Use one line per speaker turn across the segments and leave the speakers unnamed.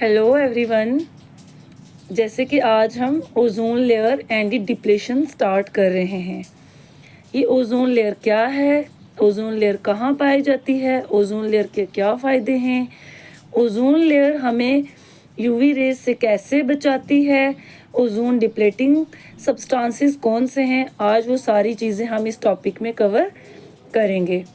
Hello everyone. जैसे कि आज हम ozone layer and depletion start कर रहे हैं। ये ओजोन लेयर क्या है, ओजोन लेयर कहाँ पाई जाती है, ओजोन लेयर के क्या फ़ायदे हैं, ओजोन लेयर हमें यूवी रेज से कैसे बचाती है, ओजोन डिप्लेटिंग सब्सटेंसेस कौन से हैं, आज वो सारी चीज़ें हम इस टॉपिक में कवर करेंगे।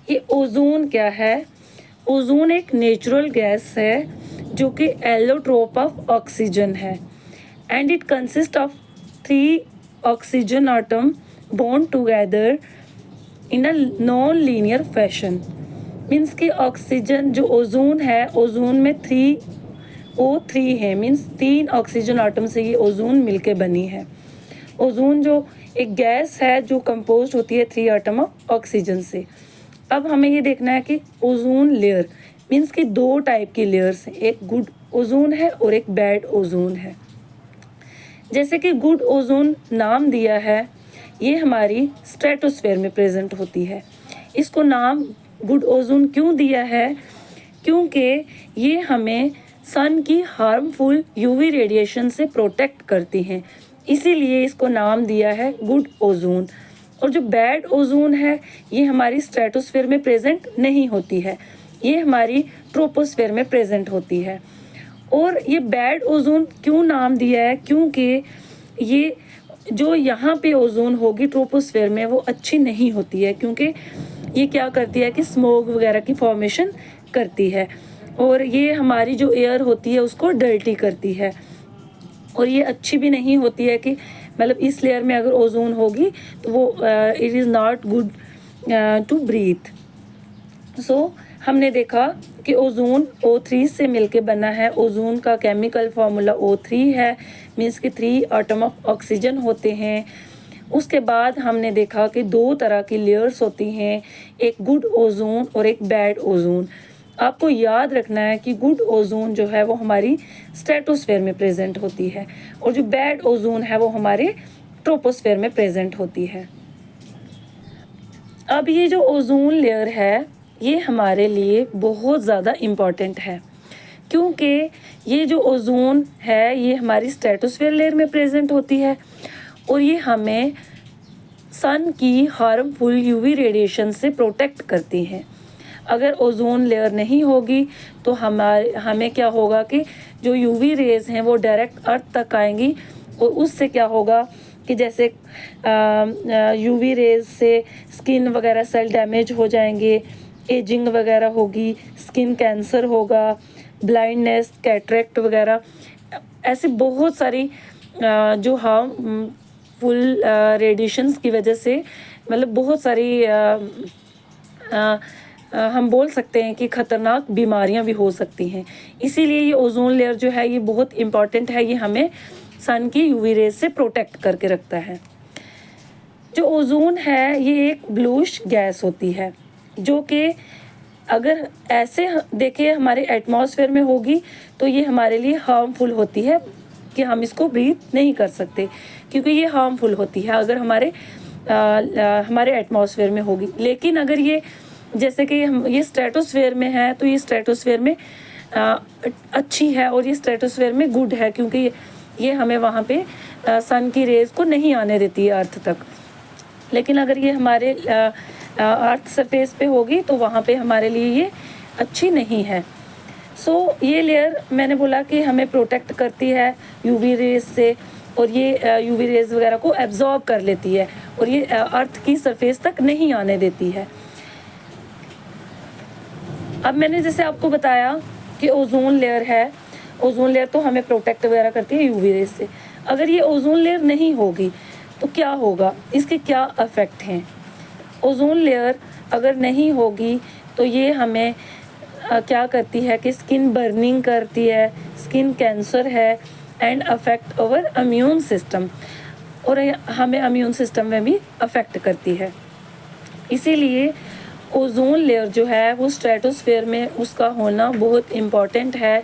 ये ओजोन क्या है? ओजोन एक नेचुरल गैस है जो कि एलोट्रोप ऑफ ऑक्सीजन है and it consist of 3 oxygen atom bond together in a non linear fashion. Means कि ऑक्सीजन जो ओजोन है, ओजोन में 3O3 है, मीन्स 3 ऑक्सीजन आटम से ये ओजोन मिलके बनी है। ओजोन जो एक गैस है जो कंपोज होती है 3 आटम ऑफ ऑक्सीजन से। अब हमें ये देखना है कि ओजोन लेयर मीन्स कि 2 टाइप की लेयर्स हैं, एक गुड ओजोन है और एक बैड ओजोन है। जैसे कि गुड ओजोन नाम दिया है, ये हमारी स्ट्रेटोस्फेयर में प्रेजेंट होती है। इसको नाम गुड ओजोन क्यों दिया है? क्योंकि ये हमें सन की हार्मफुल यूवी रेडिएशन से प्रोटेक्ट करती हैं, इसीलिए इसको नाम दिया है गुड ओजोन। और जो बैड ओजोन है ये हमारी स्ट्रेटोस्फेयर में प्रेजेंट नहीं होती है, ये हमारी ट्रोपोस्फेयर में प्रेजेंट होती है। और ये बैड ओजोन क्यों नाम दिया है? क्योंकि ये जो यहाँ पे ओजोन होगी ट्रोपोस्फेयर में वो अच्छी नहीं होती है, क्योंकि ये क्या करती है कि स्मोक वगैरह की फॉर्मेशन करती है और ये हमारी जो एयर होती है उसको डर्टी करती है। और ये अच्छी भी नहीं होती है कि मतलब इस लेयर में अगर ओजोन होगी तो वो it is not good to breathe. So हमने देखा कि ओजोन O3 से मिलके बना है। ओजोन का केमिकल फार्मूला O3 है, मीन्स कि 3 आटम ऑफ ऑक्सीजन होते हैं। उसके बाद हमने देखा कि 2 तरह की लेयर्स होती हैं, एक गुड ओजोन और एक बैड ओजोन। आपको याद रखना है कि गुड ओजोन जो है वो हमारी स्ट्रेटोस्फेयर में प्रेजेंट होती है और जो बैड ओजोन है वो हमारे ट्रोपोस्फेयर में प्रेजेंट होती है। अब ये जो ओजोन लेयर है ये हमारे लिए बहुत ज़्यादा इम्पॉर्टेंट है, क्योंकि ये जो ओजोन है ये हमारी स्ट्रेटोस्फेयर लेयर में प्रेजेंट होती है और ये हमें सन की हार्मफुल यूवी रेडिएशन से प्रोटेक्ट करती हैं। अगर ओजोन लेयर नहीं होगी तो हमें क्या होगा कि जो यूवी रेज हैं वो डायरेक्ट अर्थ तक आएंगी और उससे क्या होगा कि जैसे यूवी रेज से स्किन वगैरह सेल डैमेज हो जाएंगे, एजिंग वगैरह होगी, स्किन कैंसर होगा, ब्लाइंडनेस, कैटरेक्ट वगैरह, ऐसे बहुत सारी जो हार्मफुल रेडिएशंस की वजह से मतलब बहुत सारी हम बोल सकते हैं कि ख़तरनाक बीमारियां भी हो सकती हैं। इसीलिए ये ओजोन लेयर जो है ये बहुत इम्पॉर्टेंट है, ये हमें सन की यूवी रेज से प्रोटेक्ट करके रखता है। जो ओजोन है ये एक ब्लूइश गैस होती है जो कि अगर ऐसे देखें हमारे एटमॉस्फेयर में होगी तो ये हमारे लिए हार्मफुल होती है कि हम इसको ब्रीथ नहीं कर सकते, क्योंकि ये हार्मफुल होती है अगर हमारे एटमॉस्फेयर में होगी। लेकिन अगर ये जैसे कि ये स्ट्रेटोस्फेयर में है तो ये स्ट्रेटोस्फेयर में अच्छी है और ये स्ट्रेटोस्फेयर में गुड है, क्योंकि ये हमें वहाँ पे सन की रेज को नहीं आने देती है अर्थ तक। लेकिन अगर ये हमारे अर्थ सरफेस पे होगी तो वहाँ पे हमारे लिए ये अच्छी नहीं है। सो ये लेयर मैंने बोला कि हमें प्रोटेक्ट करती है यूवी रेज से और ये यूवी रेज वगैरह को एब्जॉर्ब कर लेती है और ये अर्थ की सरफेस तक नहीं आने देती है। अब मैंने जैसे आपको बताया कि ओजोन लेयर है, ओजोन लेयर तो हमें प्रोटेक्ट वगैरह करती है यूवी रेज से। अगर ये ओजोन लेयर नहीं होगी तो क्या होगा, इसके क्या इफ़ेक्ट हैं? ओजोन लेयर अगर नहीं होगी तो ये हमें क्या करती है कि स्किन बर्निंग करती है, स्किन कैंसर है and affect our immune system, और हमें इम्यून सिस्टम में भी अफेक्ट करती है। इसीलिए ओजोन लेयर जो है वो स्ट्रेटोस्फेयर में उसका होना बहुत इम्पॉर्टेंट है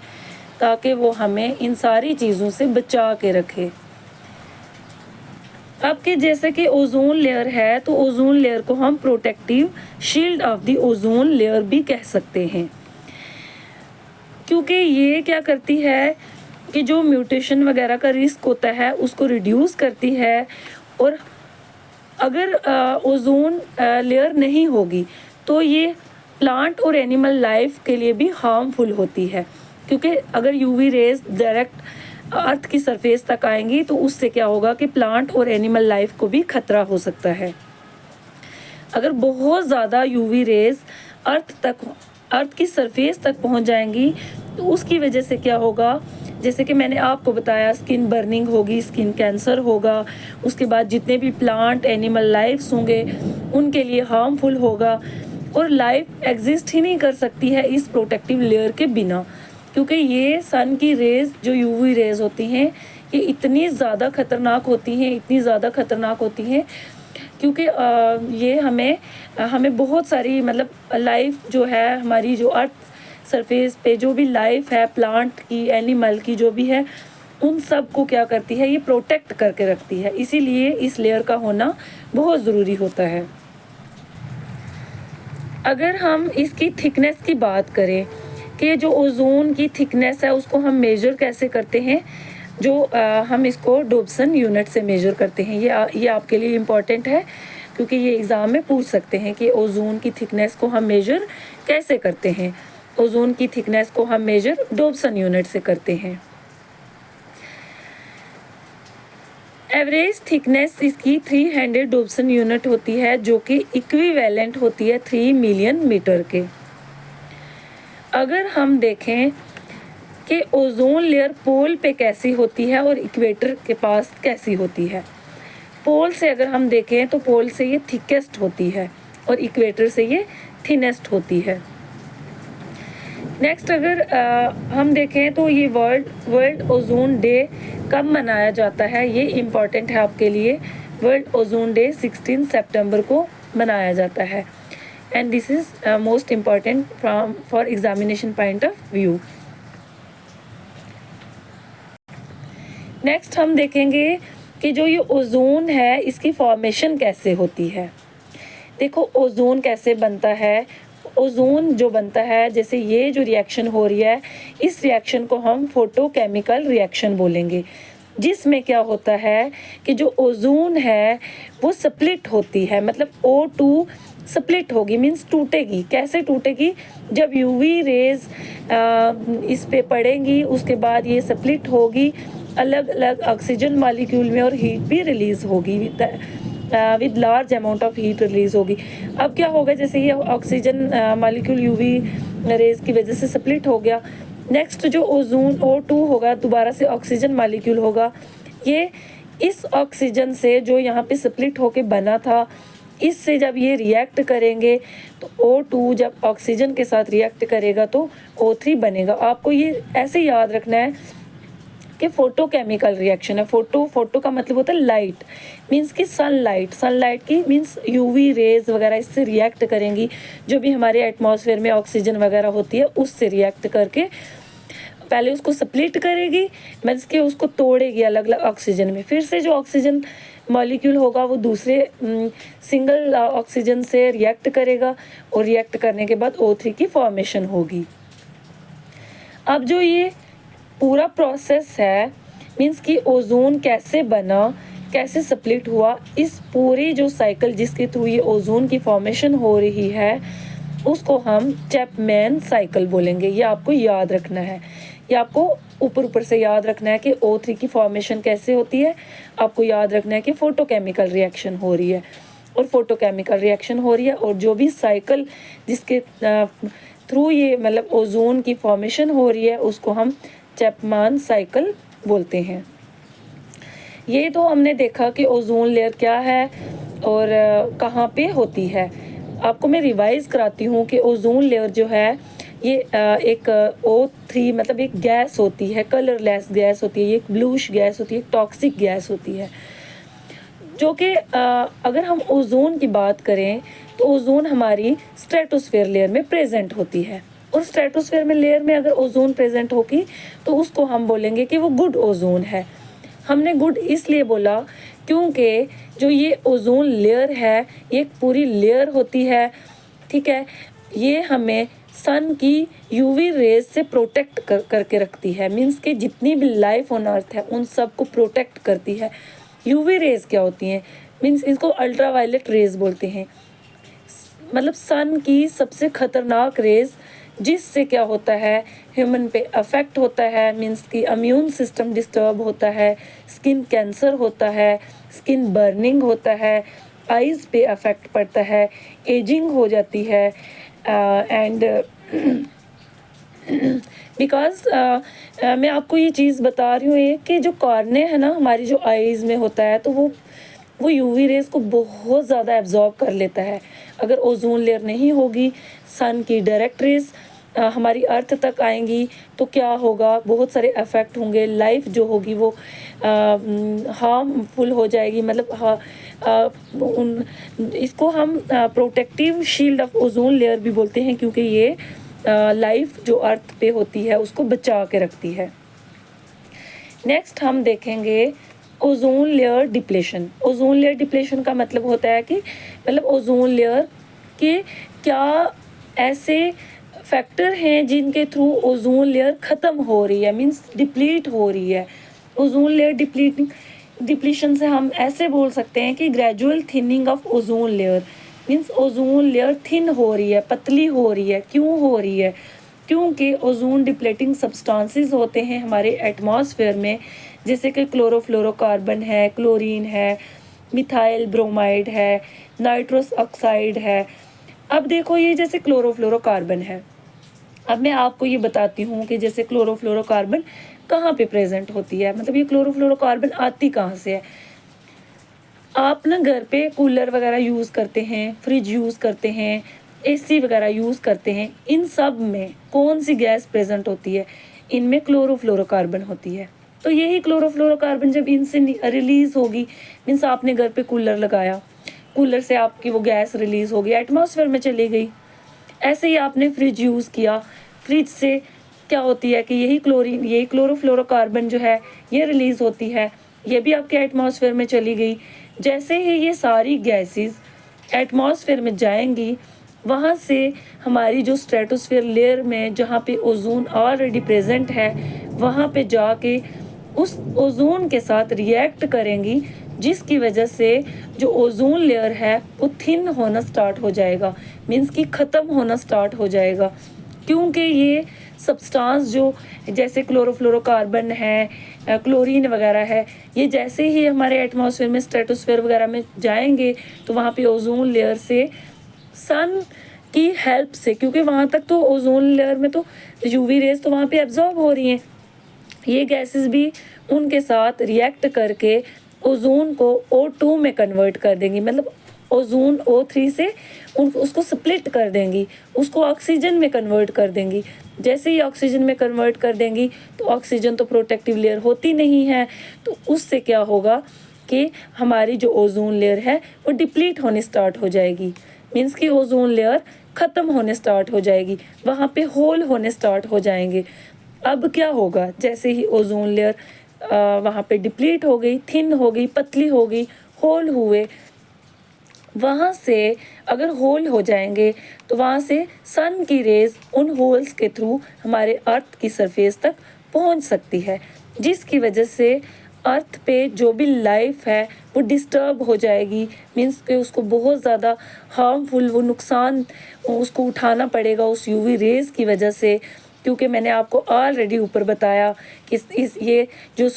ताकि वो हमें इन सारी चीज़ों से बचा के रखे। अब कि जैसे कि ओजोन लेयर है तो ओजोन लेयर को हम protective shield of the ozone layer भी कह सकते हैं। क्योंकि ये क्या करती है कि जो म्यूटेशन वगैरह का रिस्क होता है उसको रिड्यूस करती है। और अगर ओजोन लेयर नहीं होगी तो ये प्लांट और एनिमल लाइफ के लिए भी हार्मफुल होती है, क्योंकि अगर यूवी रेज डायरेक्ट अर्थ की सरफेस तक आएंगी तो उससे क्या होगा कि प्लांट और एनिमल लाइफ को भी खतरा हो सकता है। अगर बहुत ज़्यादा यूवी रेज अर्थ की सरफेस तक पहुंच जाएंगी तो उसकी वजह से क्या होगा, जैसे कि मैंने आपको बताया, स्किन बर्निंग होगी, स्किन कैंसर होगा, उसके बाद जितने भी प्लांट एनिमल लाइफ्स होंगे उनके लिए हार्मफुल होगा, और लाइफ एग्जिस्ट ही नहीं कर सकती है इस प्रोटेक्टिव लेयर के बिना। क्योंकि ये सन की रेज़ जो यूवी रेज़ होती हैं ये इतनी ज़्यादा ख़तरनाक होती हैं क्योंकि ये हमें बहुत सारी मतलब लाइफ जो है हमारी, जो अर्थ सरफेस पे जो भी लाइफ है, प्लांट की, एनिमल की, जो भी है, उन सब को क्या करती है, ये प्रोटेक्ट करके रखती है। इसीलिए इस लेयर का होना बहुत ज़रूरी होता है। अगर हम इसकी थिकनेस की बात करें कि जो ओजोन की थिकनेस है उसको हम मेजर कैसे करते हैं, हम इसको डोब्सन यूनिट से मेजर करते हैं। ये आपके लिए इम्पॉर्टेंट है क्योंकि ये एग्ज़ाम में पूछ सकते हैं कि ओजोन की थिकनेस को हम मेजर कैसे करते हैं। ओजोन की थिकनेस को हम मेजर डोब्सन यूनिट से करते हैं। एवरेज थिकनेस इसकी 300 डोब्सन यूनिट होती है, जो कि इक्विवेलेंट होती है 3 मिलियन मीटर के। अगर हम देखें कि ओजोन लेयर पोल पे कैसी होती है और इक्वेटर के पास कैसी होती है, पोल से अगर हम देखें तो पोल से ये थिकेस्ट होती है और इक्वेटर से ये थिनेस्ट होती है। नेक्स्ट अगर हम देखें तो ये वर्ल्ड ओजोन डे कब मनाया जाता है, ये इम्पॉर्टेंट है आपके लिए। वर्ल्ड ओजोन डे 16 सितंबर को मनाया जाता है, and this is most important for examination point of view. Next हम देखेंगे कि जो ये ओजोन है इसकी फॉर्मेशन कैसे होती है। देखो ओजोन कैसे बनता है। ओजोन जो बनता है, जैसे ये जो रिएक्शन हो रही है, इस रिएक्शन को हम फोटोकेमिकल रिएक्शन बोलेंगे, जिसमें क्या होता है कि जो ओजोन है वो स्प्लिट होती है, मतलब O2 स्प्लिट होगी, मीन्स टूटेगी। कैसे टूटेगी, जब यूवी रेज इस पे पड़ेंगी उसके बाद ये स्प्लिट होगी अलग अलग ऑक्सीजन मॉलिक्यूल में, और हीट भी रिलीज होगी with large amount of heat release होगी। अब क्या होगा, जैसे ये ऑक्सीजन मॉलिक्यूल यूवी रेज की वजह से स्प्लिट हो गया, नेक्स्ट जो ओजोन O2 होगा दोबारा से ऑक्सीजन मॉलिक्यूल होगा, ये इस ऑक्सीजन से जो यहाँ पे स्प्लिट होके बना था, इससे जब ये रिएक्ट करेंगे तो O2 जब ऑक्सीजन के साथ रिएक्ट करेगा तो O3 बनेगा। आपको ये ऐसे याद रखना है कि फोटोकेमिकल रिएक्शन है। फोटो का मतलब होता है लाइट, मींस कि सनलाइट की मींस यूवी रेज वगैरह इससे रिएक्ट करेंगी, जो भी हमारे एटमॉस्फेयर में ऑक्सीजन वगैरह होती है उससे रिएक्ट करके पहले उसको स्प्लिट करेगी, मींस कि उसको तोड़ेगी अलग अलग ऑक्सीजन में, फिर से जो ऑक्सीजन मॉलिक्यूल होगा वो दूसरे सिंगल ऑक्सीजन से रिएक्ट करेगा, और रिएक्ट करने के बाद O3 की फॉर्मेशन होगी। अब जो ये पूरा प्रोसेस है, मींस कि ओजोन कैसे बना, कैसे स्प्लिट हुआ, इस पूरी जो साइकिल जिसके थ्रू ये ओजोन की फॉर्मेशन हो रही है उसको हम चैपमैन साइकिल बोलेंगे। ये आपको याद रखना है, ये आपको ऊपर से याद रखना है कि O3 की फॉर्मेशन कैसे होती है। आपको याद रखना है कि फोटोकेमिकल रिएक्शन हो रही है, और जो भी साइकिल जिसके थ्रू ये मतलब ओजोन की फॉर्मेशन हो रही है उसको हम चैपमैन साइकिल बोलते हैं। ये तो हमने देखा कि ओजोन लेयर क्या है और कहाँ पे होती है। आपको मैं रिवाइज कराती हूँ कि ओजोन लेयर जो है ये एक O3 मतलब एक गैस होती है, कलरलेस गैस होती है, ये एक ब्लूइश गैस होती है, एक टॉक्सिक गैस होती है, जो कि अगर हम ओजोन की बात करें तो ओजोन हमारी स्ट्रेटोस्फेयर लेयर में प्रेजेंट होती है, और स्ट्रेटोस्फेयर में लेयर में अगर ओजोन प्रेजेंट होगी तो उसको हम बोलेंगे कि वो गुड ओजोन है। हमने गुड इसलिए बोला क्योंकि जो ये ओजोन लेयर है ये एक पूरी लेयर होती है, ठीक है। ये हमें सन की यूवी रेज से प्रोटेक्ट करके रखती है। मीन्स कि जितनी भी लाइफ ऑन अर्थ है उन सब को प्रोटेक्ट करती है। यूवी रेज क्या होती हैं? मीन्स इसको अल्ट्रा वायलेट रेज बोलते हैं। मतलब सन की सबसे खतरनाक रेज, जिससे क्या होता है, ह्यूमन पे अफेक्ट होता है। मीन्स कि इम्यून सिस्टम डिस्टर्ब होता है, स्किन कैंसर होता है, स्किन बर्निंग होता है, आइज़ पे अफेक्ट पड़ता है, एजिंग हो जाती है। एंड बिकॉज मैं आपको ये चीज़ बता रही हूँ ये कि जो कॉर्ने है ना हमारी जो आइज़ में होता है, तो वो यूवी रेज़ को बहुत ज़्यादा एब्जॉर्ब कर लेता है। अगर ओजोन लेयर नहीं होगी, सन की डायरेक्ट रेज़ हमारी अर्थ तक आएंगी तो क्या होगा, बहुत सारे इफ़ेक्ट होंगे। लाइफ जो होगी वो हार्मफुल हो जाएगी। मतलब इसको हम protective shield of ozone layer भी बोलते हैं, क्योंकि ये लाइफ जो अर्थ पे होती है उसको बचा के रखती है। नेक्स्ट हम देखेंगे ozone layer depletion. Ozone layer depletion का मतलब होता है कि मतलब ओजोन लेयर के क्या ऐसे फैक्टर हैं जिनके थ्रू ओजोन लेयर ख़त्म हो रही है, मीन्स डिप्लीट हो रही है। ओजोन लेयर डिप्लीशन से हम ऐसे बोल सकते हैं कि gradual thinning of ozone layer, means ozone layer thin हो रही है, पतली हो रही है। क्यों हो रही है? क्योंकि ओजोन डिप्लेटिंग सब्सटेंसेस होते हैं हमारे एटमॉस्फेयर में, जैसे कि क्लोरोफ्लोरोकार्बन है, क्लोरीन है, मिथाइल ब्रोमाइड है, नाइट्रस ऑक्साइड है। अब देखो ये जैसे क्लोरोफ्लोरोकार्बन है, अब मैं आपको ये बताती हूँ कि जैसे क्लोरोफ्लोरोकार्बन कहाँ पे प्रेजेंट होती है, मतलब ये क्लोरोफ्लोरोकार्बन आती कहाँ से है। आप ना घर पे कूलर वगैरह यूज़ करते हैं, फ्रिज यूज़ करते हैं, एसी वगैरह यूज़ करते हैं, इन सब में कौन सी गैस प्रेजेंट होती है? इनमें क्लोरोफ्लोरोकार्बन होती है। तो यही क्लोरोफ्लोरोकार्बन जब इनसे रिलीज़ होगी, मीन्स आपने घर पे कूलर लगाया, कूलर से आपकी वो गैस रिलीज़ हो गई, एटमॉस्फेयर में चली गई। ऐसे ही आपने फ्रिज यूज़ किया, फ्रिज से क्या होती है कि यही क्लोरोफ्लोरोकार्बन जो है ये रिलीज़ होती है, ये भी आपके एटमॉस्फेयर में चली गई। जैसे ही ये सारी गैसेस एटमॉस्फेयर में जाएंगी, वहाँ से हमारी जो स्ट्रेटोस्फेयर लेयर में जहाँ पे ओजोन ऑलरेडी प्रेजेंट है, वहाँ पे जाके उस ओजोन के साथ रिएक्ट करेंगी, जिसकी वजह से जो ओजोन लेयर है वो थिन होना स्टार्ट हो जाएगा, मीन्स कि ख़त्म होना स्टार्ट हो जाएगा। क्योंकि ये सब्सटेंस जो जैसे क्लोरोफ्लोरोकार्बन है, क्लोरीन वगैरह है, ये जैसे ही हमारे एटमॉस्फेयर में स्ट्रेटोस्फेयर वगैरह में जाएंगे तो वहाँ पे ओजोन लेयर से सन की हेल्प से, क्योंकि वहाँ तक तो ओजोन लेयर में तो यूवी रेज तो वहाँ पे एब्जॉर्ब हो रही हैं, ये गैसेस भी उनके साथ रिएक्ट करके ओजोन को O2 में कन्वर्ट कर देंगी। मतलब ओजोन O3 से उसको स्प्लिट कर देंगी, उसको ऑक्सीजन में कन्वर्ट कर देंगी। जैसे ही ऑक्सीजन में कन्वर्ट कर देंगी तो ऑक्सीजन तो प्रोटेक्टिव लेयर होती नहीं है, तो उससे क्या होगा कि हमारी जो ओजोन लेयर है वो डिप्लीट होने स्टार्ट हो जाएगी। मीन्स कि ओजोन लेयर ख़त्म होने स्टार्ट हो जाएगी, वहाँ पे होल होने स्टार्ट हो जाएंगे। अब क्या होगा, जैसे ही ओजोन लेयर वहाँ पे डिप्लीट हो गई, थिन हो गई, पतली हो गई, होल हुए, वहाँ से अगर होल हो जाएंगे तो वहाँ से सन की रेज उन होल्स के थ्रू हमारे अर्थ की सरफेस तक पहुँच सकती है, जिसकी वजह से अर्थ पे जो भी लाइफ है वो डिस्टर्ब हो जाएगी। मीन्स कि उसको बहुत ज़्यादा हार्मफुल वो नुकसान उसको उठाना पड़ेगा उस यूवी रेज की वजह से। क्योंकि मैंने आपको ऑलरेडी ऊपर बताया कि ये जो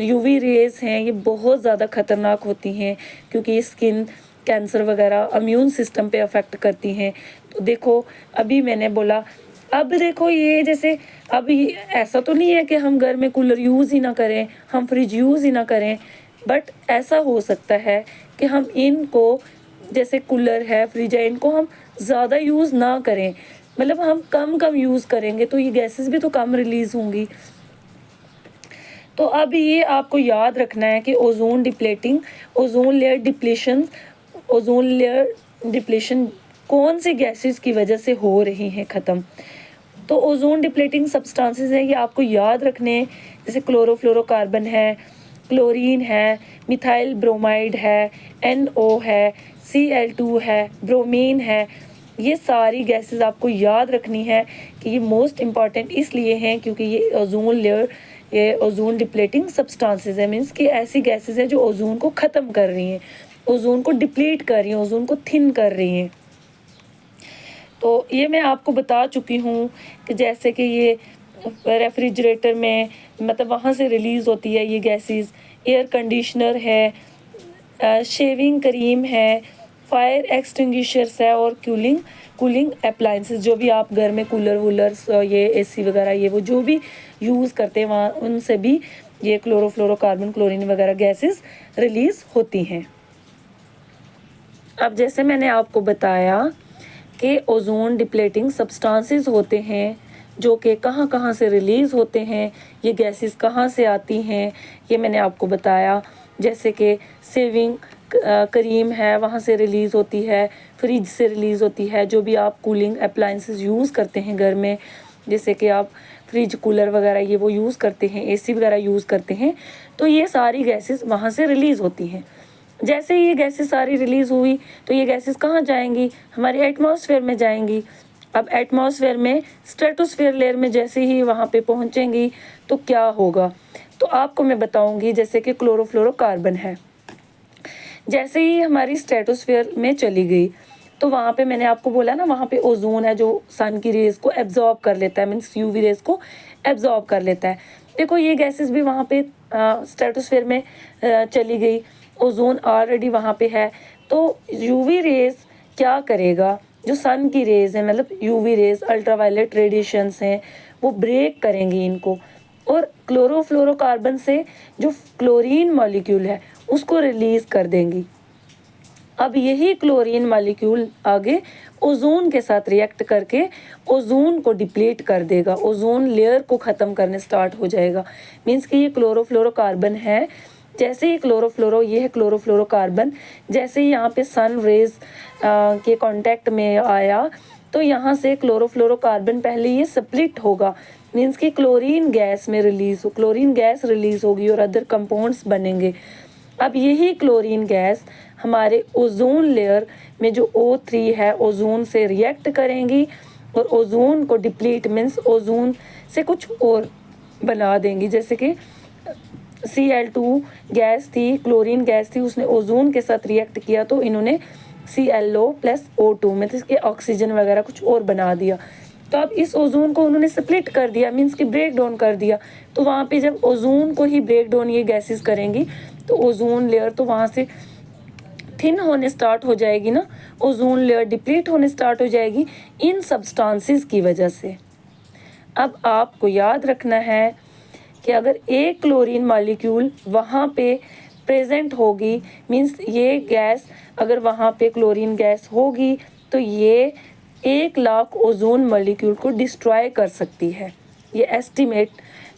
यूवी रेज हैं ये बहुत ज़्यादा ख़तरनाक होती हैं, क्योंकि ये स्किन कैंसर वगैरह इम्यून सिस्टम पे अफेक्ट करती हैं। तो देखो अभी मैंने बोला, अब देखो ये जैसे अब ये ऐसा तो नहीं है कि हम घर में कूलर यूज़ ही ना करें, हम फ्रिज यूज़ ही ना करें, बट ऐसा हो सकता है कि हम इनको जैसे कूलर है, फ्रिज है, इनको हम ज़्यादा यूज़ ना करें। मतलब हम कम यूज़ करेंगे तो ये गैसेस भी तो कम रिलीज़ होंगी। तो अब ये आपको याद रखना है कि ओजोन लेयर डिप्लेशन कौन सी गैसेस की वजह से हो रही हैं ख़त्म। तो ओजोन डिप्लेटिंग सब्सटेंसेस हैं, ये आपको याद रखने हैं, जैसे क्लोरोफ्लोरोकार्बन है, क्लोरीन है, मिथाइल ब्रोमाइड है, NO है, Cl2 है, ब्रोमीन है। ये सारी गैसेस आपको याद रखनी है कि ये मोस्ट इम्पॉर्टेंट इसलिए हैं क्योंकि ये ओजोन लेयर, ये ओजोन डिप्लेटिंग सब्सटेंसेस है, मीन्स कि ऐसी गैसेस हैं जो ओजोन को ख़त्म कर रही हैं, ओजोन को डिप्लीट कर रही हैं, ओजोन को थिन कर रही हैं। तो ये मैं आपको बता चुकी हूँ कि जैसे कि ये रेफ्रिजरेटर में मतलब वहाँ से रिलीज़ होती है ये गैसेस, एयर कंडीशनर है, शेविंग क्रीम है, फायर एक्सटिंग्विशर्स है और कूलिंग अप्लाइंसेस, जो भी आप घर में कूलर वूलर्स ये एसी वगैरह ये वो जो भी यूज़ करते हैं वहाँ उनसे भी ये क्लोरोफ्लोरोकार्बन क्लोरीन वगैरह गैसेस रिलीज़ होती हैं। अब जैसे मैंने आपको बताया कि ओजोन डिप्लेटिंग सब्सटेंसेस होते हैं जो कि कहाँ कहाँ से रिलीज़ होते हैं, ये गैसेस कहाँ से आती हैं, ये मैंने आपको बताया। जैसे कि सेविंग क्रीम है वहाँ से रिलीज़ होती है, फ्रिज से रिलीज़ होती है, जो भी आप कूलिंग अप्लाइंसेस यूज़ करते हैं घर में, जैसे कि आप फ्रिज कूलर वगैरह ये वो यूज़ करते हैं, एसी वगैरह यूज़ करते हैं, तो ये सारी गैसेस वहाँ से रिलीज़ होती हैं। जैसे ये गैसेस सारी रिलीज़ हुई तो ये गैसेस कहाँ जाएंगी, हमारे एटमॉस्फेयर में जाएंगी। अब एटमॉस्फेयर में स्ट्रेटोस्फेयर लेयर में जैसे ही वहाँ पे पहुँचेंगी तो क्या होगा, तो आपको मैं बताऊँगी। जैसे कि क्लोरोफ्लोरोकार्बन है, जैसे ही हमारी स्ट्रेटोस्फेयर में चली गई तो वहाँ पे मैंने आपको बोला ना, वहाँ पे ओजोन है जो सन की रेज़ को एब्जॉर्ब कर लेता है, मीन्स यूवी रेज़ को एब्जॉर्ब कर लेता है। देखो ये गैसेस भी वहाँ पे स्ट्रेटोस्फेयर में चली गई, ओजोन ऑलरेडी वहाँ पे है, तो यूवी रेज़ क्या करेगा, जो सन की रेज़ है मतलब यूवी रेज़ अल्ट्रावायलेट रेडिएशंस हैं वो ब्रेक करेंगी इनको, और क्लोरोफ्लोरोकार्बन से जो क्लोरीन मॉलिक्यूल है उसको रिलीज़ कर देंगी। अब यही क्लोरीन मॉलिक्यूल आगे ओजोन के साथ रिएक्ट करके ओजोन को डिप्लीट कर देगा, ओजोन लेयर को ख़त्म करने स्टार्ट हो जाएगा। मीन्स कि ये क्लोरोफ्लोरोकार्बन है, जैसे ही ये है क्लोरोफ्लोरोकार्बन, जैसे ही यहाँ पे सन रेज के कांटेक्ट में आया तो यहाँ से क्लोरोफ्लोरोकार्बन पहले ये स्प्लिट होगा, मीन्स कि क्लोरीन गैस रिलीज़ होगी और अदर कंपाउंड्स बनेंगे। अब यही क्लोरीन गैस हमारे ओजोन लेयर में जो O3 है ओजोन से रिएक्ट करेंगी और ओजोन को डिप्लीट मीन्स ओजोन से कुछ और बना देंगी। जैसे कि Cl2 गैस थी, क्लोरीन गैस थी, उसने ओजोन के साथ रिएक्ट किया तो इन्होंने ClO+O2 में इसके ऑक्सीजन वगैरह कुछ और बना दिया। तो अब इस ओजोन को उन्होंने स्प्लिट कर दिया, मीन्स कि ब्रेक डाउन कर दिया। तो वहाँ पे जब ओजोन को ही ब्रेक डाउन ये गैसेस करेंगी तो ओजोन लेयर तो वहाँ से थिन होने स्टार्ट हो जाएगी ना, ओजोन लेयर डिप्लीट होने स्टार्ट हो जाएगी इन सब्सटेंसेस की वजह से। अब आपको याद रखना है कि अगर एक क्लोरीन मॉलिक्यूल वहाँ पे प्रेजेंट होगी, मीन्स ये गैस अगर वहाँ पे क्लोरीन गैस होगी तो ये 1,00,000 ओजोन मॉलिक्यूल को डिस्ट्रॉय कर सकती है। ये एस्टिमेट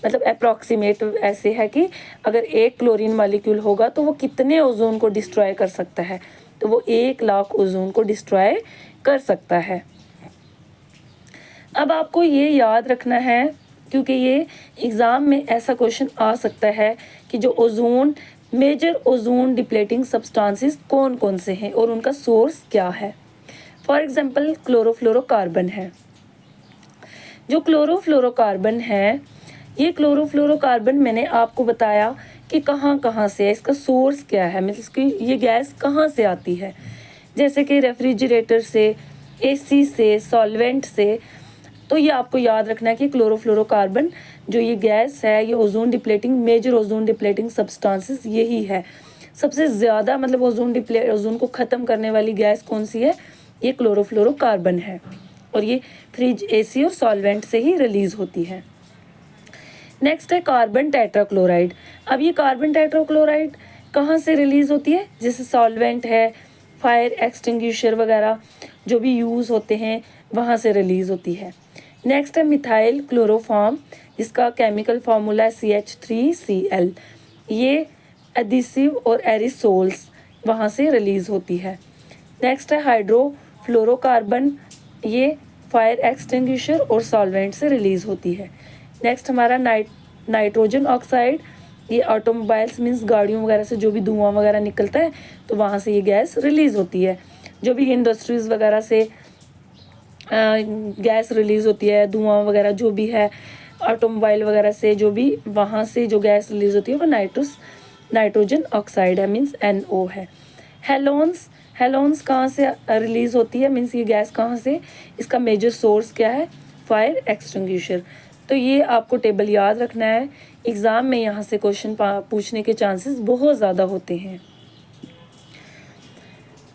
मतलब अप्रॉक्सीमेट ऐसे है कि अगर एक क्लोरीन मॉलिक्यूल होगा तो वो कितने ओजोन को डिस्ट्रॉय कर सकता है, तो वो 1,00,000 ओजोन को डिस्ट्रॉय कर सकता है। अब आपको ये याद रखना है क्योंकि ये एग्ज़ाम में ऐसा क्वेश्चन आ सकता है कि जो मेजर ओजोन डिप्लेटिंग सब्सटेंसेस कौन कौन से हैं और उनका सोर्स क्या है। फॉर एग्जांपल क्लोरोफ्लोरोकार्बन है, जो क्लोरोफ्लोरोकार्बन है ये क्लोरोफ्लोरोकार्बन मैंने आपको बताया कि कहाँ कहाँ से है, इसका सोर्स क्या है, मतलब इसकी ये गैस कहाँ से आती है। जैसे कि रेफ्रिजरेटर से, एसी से, सॉल्वेंट से। तो ये आपको याद रखना है कि क्लोरोफ्लोरोकार्बन जो ये गैस है ये मेजर ओजोन डिप्लेटिंग सब्सटेंसेस यही है। सबसे ज़्यादा मतलब ओजोन को ख़त्म करने वाली गैस कौन सी है, ये क्लोरोफ्लोरोकार्बन है, और ये फ्रिज, एसी और सॉल्वेंट से ही रिलीज़ होती है। नेक्स्ट है कार्बन टेट्राक्लोराइड। अब ये कार्बन टेट्राक्लोराइड कहाँ से रिलीज़ होती है, जैसे सॉल्वेंट है, फायर एक्सटिंग्विशर वगैरह जो भी यूज़ होते हैं वहाँ से रिलीज़ होती है। नेक्स्ट है मिथाइल क्लोरोफॉर्म, जिसका केमिकल फार्मूला है CH3Cl। ये एडिसिव और एरिसोल्स वहाँ से रिलीज़ होती है। नेक्स्ट है हाइड्रोफ्लोरोकार्बन, ये फायर एक्सटिंग्विशर और सॉल्वेंट से रिलीज़ होती है। नेक्स्ट हमारा नाइट्रोजन ऑक्साइड, ये ऑटोमोबाइल्स मीन्स गाड़ियों वगैरह से जो भी धुआं वगैरह निकलता है तो वहाँ से ये गैस रिलीज़ होती है। जो भी इंडस्ट्रीज़ वगैरह से गैस रिलीज़ होती है, धुआं वगैरह जो भी है, ऑटोमोबाइल वगैरह से जो भी वहाँ से जो गैस रिलीज़ होती है वो नाइट्रोजन ऑक्साइड है, मीन्स NO है। हेलोन्स कहाँ से रिलीज़ होती है, मीन्स ये गैस कहाँ से, इसका मेजर सोर्स क्या है, फायर एक्सटिंग्विशर। तो ये आपको टेबल याद रखना है, एग्ज़ाम में यहाँ से क्वेश्चन पूछने के चांसेस बहुत ज़्यादा होते हैं।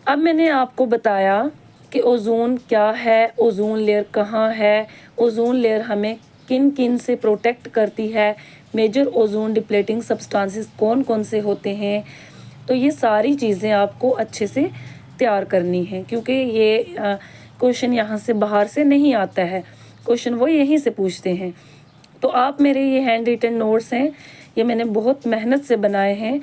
अब मैंने आपको बताया कि ओजोन क्या है, ओजोन लेयर कहाँ है, ओजोन लेयर हमें किन किन से प्रोटेक्ट करती है, मेजर ओजोन डिप्लेटिंग सब्सटेंसेस कौन कौन से होते हैं। तो ये सारी चीज़ें आपको अच्छे से तैयार करनी है, क्योंकि ये क्वेश्चन यहाँ से बाहर से नहीं आता है, क्वेश्चन वो यहीं से पूछते हैं। तो आप मेरे ये हैंड रिटन नोट्स हैं, ये मैंने बहुत मेहनत से बनाए हैं।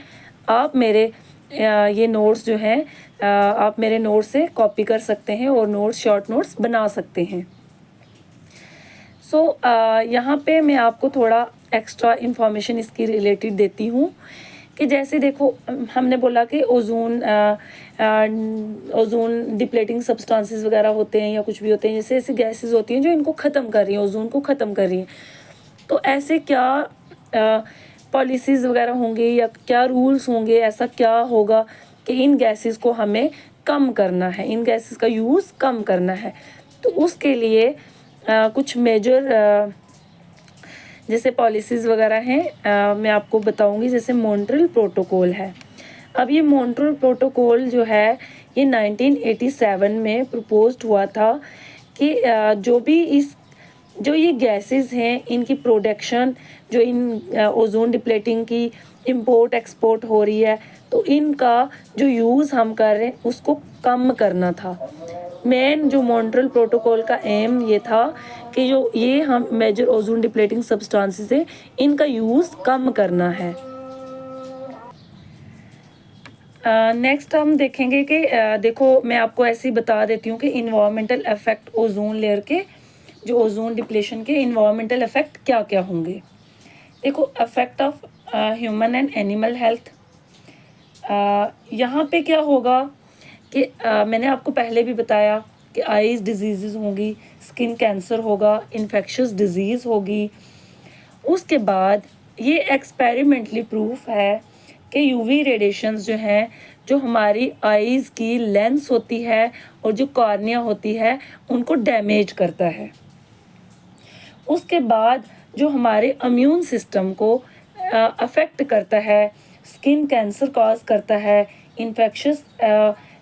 आप मेरे ये नोट्स जो हैं आप मेरे नोट्स से कॉपी कर सकते हैं और नोट्स शॉर्ट नोट्स बना सकते हैं। सो यहाँ पे मैं आपको थोड़ा एक्स्ट्रा इन्फॉर्मेशन इसकी रिलेटेड देती हूँ कि जैसे देखो हमने बोला कि ओजोन डिप्लेटिंग सब्सटेंसेस वगैरह होते हैं या कुछ भी होते हैं, जैसे ऐसी गैसेस होती हैं जो इनको ख़त्म कर रही हैं, ओजोन को ख़त्म कर रही हैं। तो ऐसे क्या पॉलिसीज़ वगैरह होंगे या क्या रूल्स होंगे, ऐसा क्या होगा कि इन गैसेस को हमें कम करना है, इन गैसेस का यूज़ कम करना है। तो उसके लिए कुछ मेजर जैसे पॉलिसीज़ वगैरह हैं मैं आपको बताऊंगी। जैसे मॉन्ट्रियल प्रोटोकॉल है। अब ये मॉन्ट्रियल प्रोटोकॉल जो है ये 1987 में प्रपोज्ड हुआ था कि जो ये गैसेस हैं इनकी प्रोडक्शन, जो इन ओजोन डिप्लेटिंग की इंपोर्ट एक्सपोर्ट हो रही है, तो इनका जो यूज़ हम कर रहे हैं उसको कम करना था। मेन जो मॉन्ट्रियल प्रोटोकॉल का एम ये था कि जो ये हम मेजर ओजोन डिप्लेटिंग सब्सटेंसेस है इनका यूज़ कम करना है। नेक्स्ट हम देखेंगे कि देखो मैं आपको ऐसे ही बता देती हूँ कि इन्वायरमेंटल इफेक्ट ओजोन लेयर के, जो ओजोन डिप्लेशन के इन्वायरमेंटल इफेक्ट क्या क्या होंगे। देखो effect of human and animal health. यहाँ पे क्या होगा कि मैंने आपको पहले भी बताया कि आईज डिजीज़ होंगी, स्किन कैंसर होगा, इन्फेक्शियस डिजीज़ होगी। उसके बाद ये एक्सपेरिमेंटली प्रूफ है कि यूवी रेडिएशंस जो हैं, जो हमारी आईज़ की लेंस होती है और जो कॉर्निया होती है उनको डैमेज करता है। उसके बाद जो हमारे इम्यून सिस्टम को अफेक्ट करता है, स्किन कैंसर कॉज करता है, इन्फेक्शियस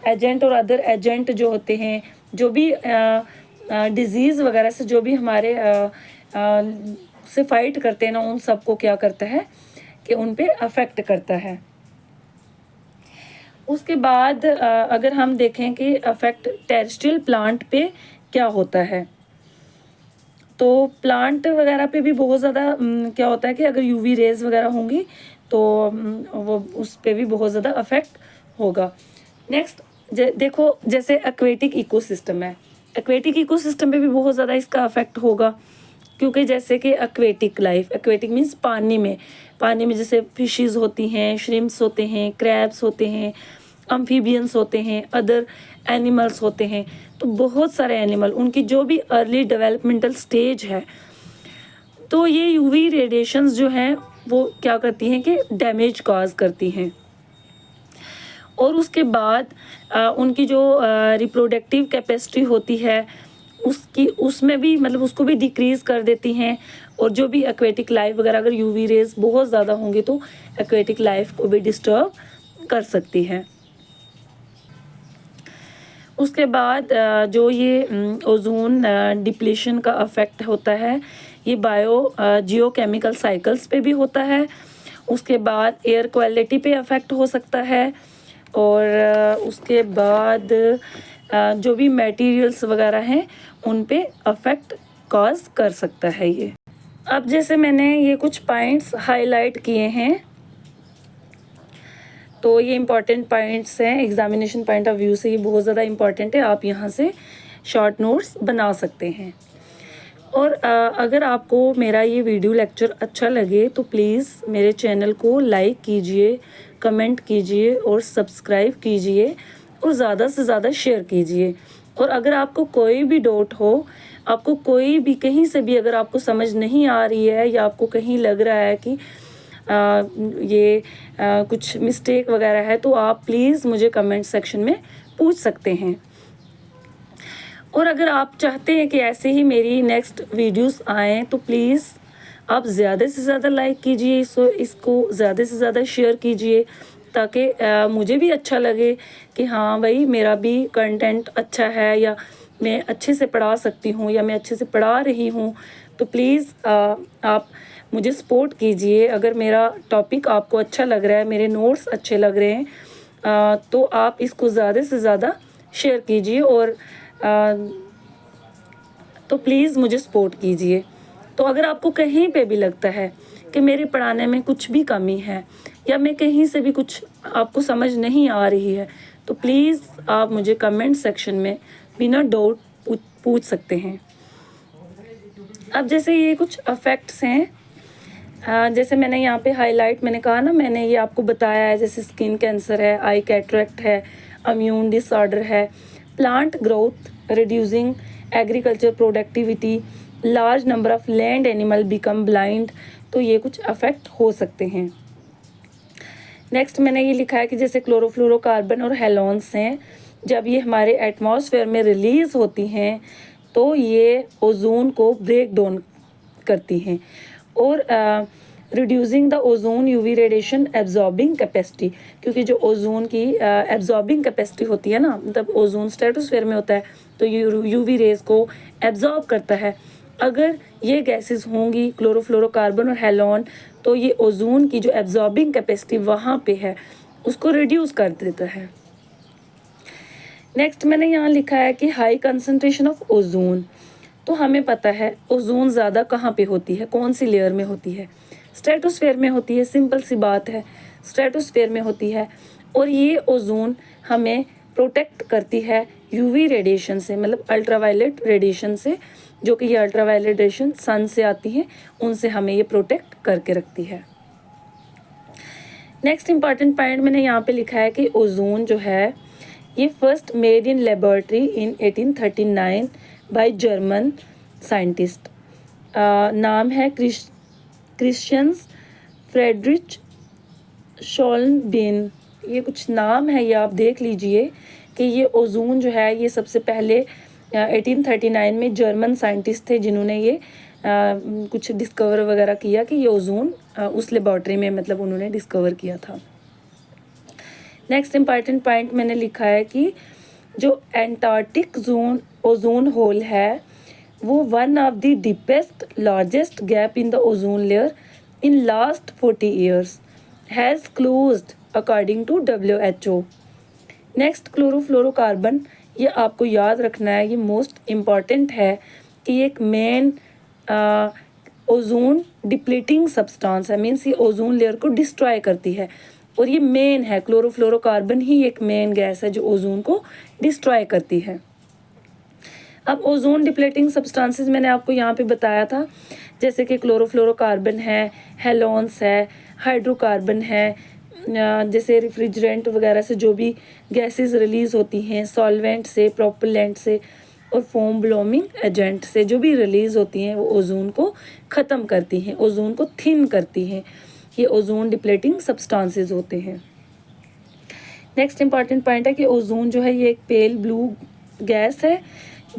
एजेंट और अदर एजेंट जो होते हैं, जो भी डिजीज़ वगैरह से जो भी हमारे से फाइट करते हैं ना, उन सबको क्या करता है कि उन पे अफेक्ट करता है। उसके बाद अगर हम देखें कि अफेक्ट टेरेस्ट्रियल प्लांट पे क्या होता है, तो प्लांट वगैरह पे भी बहुत ज़्यादा क्या होता है कि अगर यूवी रेज वगैरह होंगी तो वो उस पे भी बहुत ज़्यादा अफेक्ट होगा। नेक्स्ट देखो जैसे एक्वेटिक इकोसिस्टम है, एक्वेटिक इकोसिस्टम पे भी बहुत ज़्यादा इसका अफेक्ट होगा, क्योंकि जैसे कि एक्वेटिक लाइफ, एक्वेटिक मीन्स पानी में जैसे फिशेस होती हैं, श्रिम्प्स होते हैं, क्रैब्स होते हैं, अम्फीबियंस होते हैं, अदर एनिमल्स होते हैं। तो बहुत सारे एनिमल, उनकी जो भी अर्ली डेवलपमेंटल स्टेज है, तो ये यूवी रेडिएशंस जो हैं वो क्या करती हैं कि डैमेज कॉज करती हैं। और उसके बाद उनकी जो रिप्रोडक्टिव कैपेसिटी होती है उसमें भी मतलब उसको भी डिक्रीज़ कर देती हैं। और जो भी एक्वेटिक लाइफ वगैरह अगर यूवी रेज बहुत ज़्यादा होंगे तो एक्वेटिक लाइफ को भी डिस्टर्ब कर सकती है। उसके बाद जो ये ओजोन डिप्लीशन का अफेक्ट होता है ये जियोकेमिकल साइकिल्स पे भी होता है। उसके बाद एयर क्वालिटी पे अफेक्ट हो सकता है। और उसके बाद जो भी मटेरियल्स वगैरह हैं उन पे अफेक्ट कॉज कर सकता है ये। अब जैसे मैंने ये कुछ पॉइंट्स हाईलाइट किए हैं, तो ये इम्पॉर्टेंट पॉइंट्स हैं, एग्जामिनेशन पॉइंट ऑफ व्यू से ये बहुत ज़्यादा इम्पॉर्टेंट है, आप यहाँ से शॉर्ट नोट्स बना सकते हैं। और अगर आपको मेरा ये वीडियो लेक्चर अच्छा लगे तो प्लीज़ मेरे चैनल को लाइक कीजिए, कमेंट कीजिए और सब्सक्राइब कीजिए और ज़्यादा से ज़्यादा शेयर कीजिए। और अगर आपको कोई भी डाउट हो, आपको कोई भी कहीं से भी अगर आपको समझ नहीं आ रही है या आपको कहीं लग रहा है कि ये कुछ मिस्टेक वगैरह है, तो आप प्लीज़ मुझे कमेंट सेक्शन में पूछ सकते हैं। और अगर आप चाहते हैं कि ऐसे ही मेरी नेक्स्ट वीडियोस आएँ तो प्लीज़ आप ज़्यादा से ज़्यादा लाइक कीजिए, इसको ज़्यादा से ज़्यादा शेयर कीजिए, ताकि मुझे भी अच्छा लगे कि हाँ भाई मेरा भी कंटेंट अच्छा है, या मैं अच्छे से पढ़ा सकती हूँ, या मैं अच्छे से पढ़ा रही हूँ। तो प्लीज़ आप मुझे सपोर्ट कीजिए। अगर मेरा टॉपिक आपको अच्छा लग रहा है, मेरे नोट्स अच्छे लग रहे हैं, तो आप इसको ज़्यादा से ज़्यादा शेयर कीजिए, और तो प्लीज़ मुझे सपोर्ट कीजिए। तो अगर आपको कहीं पे भी लगता है कि मेरे पढ़ाने में कुछ भी कमी है, या मैं कहीं से भी कुछ आपको समझ नहीं आ रही है, तो प्लीज़ आप मुझे कमेंट सेक्शन में बिना डाउट पूछ सकते हैं। अब जैसे ये कुछ अफेक्ट्स हैं, जैसे मैंने यहाँ पे हाईलाइट मैंने कहा ना, मैंने ये आपको बताया है, जैसे स्किन कैंसर है, आई कैटरेक्ट है, इम्यून डिसऑर्डर है, plant growth reducing, agriculture productivity, large number of land animal become blind. तो ये कुछ अफेक्ट हो सकते हैं। नेक्स्ट मैंने ये लिखा है कि जैसे क्लोरोफ्लोरोकार्बन और हेलोन्स हैं, जब ये हमारे एटमॉस्फेयर में रिलीज़ होती हैं तो ये ओजोन को ब्रेक डाउन करती हैं, और reducing the ozone UV radiation absorbing capacity, क्योंकि जो ओजोन की एब्जॉर्बिंग कैपेसिटी होती है ना, मतलब ओजोन स्ट्रेटोस्फेयर में होता है तो यूवी रेज को एब्जॉर्ब करता है। अगर ये गैसेस होंगी क्लोरोफ्लोरोकार्बन और हेलोन, तो ये ओजोन की जो एब्जॉर्बिंग कैपेसिटी वहाँ पे है उसको रिड्यूस कर देता है। नेक्स्ट मैंने यहाँ लिखा है कि हाई कंसंट्रेशन ऑफ ओजोन। तो हमें पता है ओजोन ज़्यादा कहाँ पे होती है, कौन सी लेयर में होती है? स्ट्रेटोस्फेयर में होती है, सिंपल सी बात है, स्ट्रेटोस्फेयर में होती है। और ये ओजोन हमें प्रोटेक्ट करती है यूवी रेडिएशन से, मतलब अल्ट्रावायलेट रेडिएशन से, जो कि ये अल्ट्रावायलेट रेडिएशन सन से आती हैं, उनसे हमें ये प्रोटेक्ट करके रखती है। नेक्स्ट इंपॉर्टेंट पॉइंट मैंने यहाँ पे लिखा है कि ओजोन जो है ये first made in laboratory in 1839 by German scientist. नाम है क्रिश्चियन्स फ्रेडरिच शॉलनबेन। ये कुछ नाम है, ये आप देख लीजिए कि ये ओजोन जो है ये सबसे पहले 1839 में जर्मन साइंटिस्ट थे जिन्होंने ये कुछ डिस्कवर वगैरह किया कि ये ओजोन उस लेबोरेटरी में, मतलब उन्होंने डिस्कवर किया था। नेक्स्ट इंपॉर्टेंट पॉइंट मैंने लिखा है कि जो एंटार्क्टिक जोन ओजोन होल है वो one of the deepest largest gap in the ozone layer in last 40 years has closed according to WHO। Next chlorofluorocarbon, ये आपको याद रखना है, ये मोस्ट इम्पॉर्टेंट है कि ये एक मेन ओजोन डिप्लीटिंग सब्सटेंस है, मीन्स ये ओजोन लेयर को डिस्ट्रॉय करती है, और ये मेन है, क्लोरोफ्लोरोकार्बन ही एक मेन गैस है जो ओजोन को डिस्ट्रॉय करती है। अब ओजोन डिप्लीटिंग सब्सटेंसेस मैंने आपको यहाँ पे बताया था, जैसे कि क्लोरोफ्लोरोकार्बन है, हेलोन्स है, हाइड्रोकार्बन है, जैसे रेफ्रिजरेंट वगैरह से जो भी गैसेस रिलीज़ होती हैं, सॉल्वेंट से, प्रोपेलेंट से और फोम ब्लोमिंग एजेंट से जो भी रिलीज़ होती हैं वो ओजोन को ख़त्म करती हैं, ओजोन को थिन करती हैं। ये ओजोन डिप्लीटिंग सब्सटेंसेस होते हैं। नेक्स्ट इंपॉर्टेंट पॉइंट है कि ओजोन जो है ये एक पेल ब्लू गैस है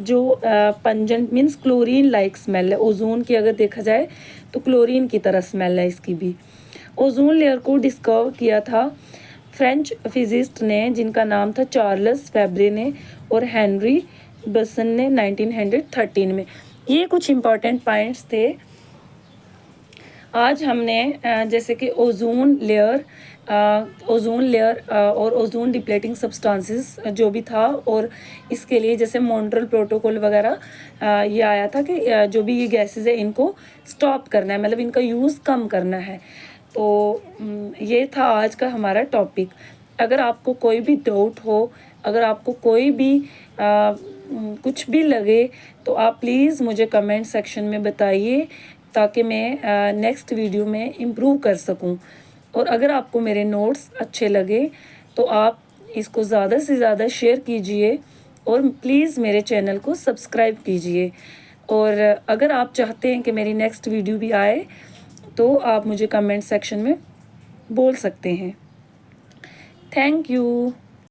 जो pungent means chlorine like smell है। ओजोन की अगर देखा जाए तो क्लोरीन की तरह स्मेल है इसकी भी। ओजोन लेयर को डिस्कवर किया था फ्रेंच फिजिस्ट ने जिनका नाम था चार्ल्स फैब्रे ने और हेनरी बसन ने 1913 में। ये कुछ इम्पॉर्टेंट पॉइंट्स थे। आज हमने जैसे कि ओजोन लेयर और ओजोन डिप्लीटिंग सब्सटेंसेस जो भी था, और इसके लिए जैसे मॉन्ट्रियल प्रोटोकॉल वगैरह ये आया था कि जो भी ये गैसेस है इनको स्टॉप करना है, मतलब इनका यूज़ कम करना है। तो ये था आज का हमारा टॉपिक। अगर आपको कोई भी डाउट हो, अगर आपको कोई भी कुछ भी लगे, तो आप प्लीज़ मुझे कमेंट सेक्शन में बताइए ताकि मैं नेक्स्ट वीडियो में इम्प्रूव कर सकूं। और अगर आपको मेरे नोट्स अच्छे लगे तो आप इसको ज़्यादा से ज़्यादा शेयर कीजिए और प्लीज़ मेरे चैनल को सब्सक्राइब कीजिए। और अगर आप चाहते हैं कि मेरी नेक्स्ट वीडियो भी आए तो आप मुझे कमेंट सेक्शन में बोल सकते हैं। Thank you.